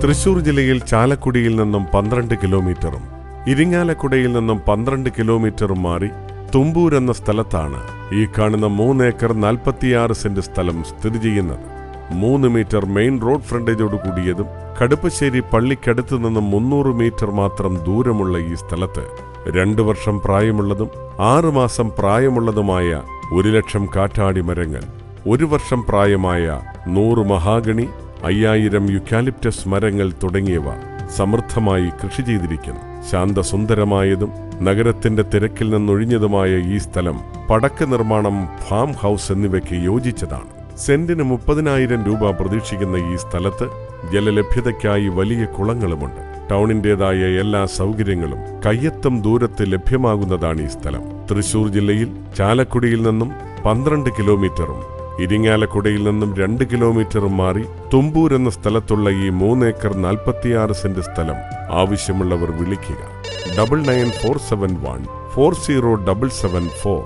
തൃശൂർ ജില്ലയിൽ ചാലക്കുടിയിൽ നിന്നും 12 കിലോമീറ്ററും ഇരിങ്ങാലക്കുടയിൽ നിന്നും 12 കിലോമീറ്ററും മാറി തുമ്പൂർ എന്ന സ്ഥലത്താണ് ഈ കാണുന്ന 3 ഏക്കർ 46 സെന്റ് സ്ഥലം സ്ഥിതി ചെയ്യുന്നത്. 3 മീറ്റർ മെയിൻ റോഡ് ഫ്രണ്ടേജോട് കൂടിയതും കടുപ്പശ്ശേരി പള്ളിക്കടുത്ത് നിന്നും 300 മീറ്റർ മാത്രം ദൂരമുള്ള ഈ സ്ഥലത്ത് 2 വർഷം പ്രായമുള്ളതും 6 മാസം പ്രായമുള്ളതുമായ 1,00,000 കാറ്റാടി മരങ്ങൾ, 1 വർഷം പ്രായമായ 100 മഹാഗണി, 5000 യുക്കാലിപ്റ്റസ് മരങ്ങൾ തുടങ്ങിയവ സമൃദ്ധമായി കൃഷി ചെയ്തിരിക്കുന്നു. ശാന്തസുന്ദരമായതും നഗരത്തിന്റെ തിരക്കിൽ നിന്നൊഴിഞ്ഞതുമായ ഈ സ്ഥലം പടക്ക നിർമ്മാണം, ഫാം ഹൗസ് എന്നിവയ്ക്ക് യോജിച്ചതാണ്. സെന്റിന് 30,000 രൂപ പ്രതീക്ഷിക്കുന്ന ഈ സ്ഥലത്ത് ജലലഭ്യതയ്ക്കായി വലിയ കുളങ്ങളുമുണ്ട്. ടൗണിന്റേതായ എല്ലാ സൗകര്യങ്ങളും കയ്യെത്തും ദൂരത്ത് ലഭ്യമാകുന്നതാണ് ഈ സ്ഥലം. തൃശൂർ ജില്ലയിൽ ചാലക്കുടിയിൽ നിന്നും 12 കിലോമീറ്ററും ഇരിങ്ങാലക്കുടയിൽ നിന്നും 2 കിലോമീറ്ററും മാറി തുമ്പൂർ എന്ന സ്ഥലത്തുള്ള ഈ 3 ഏക്കർ 46 സെന്റ് സ്ഥലം ആവശ്യമുള്ളവർ വിളിക്കുക. 9947140774.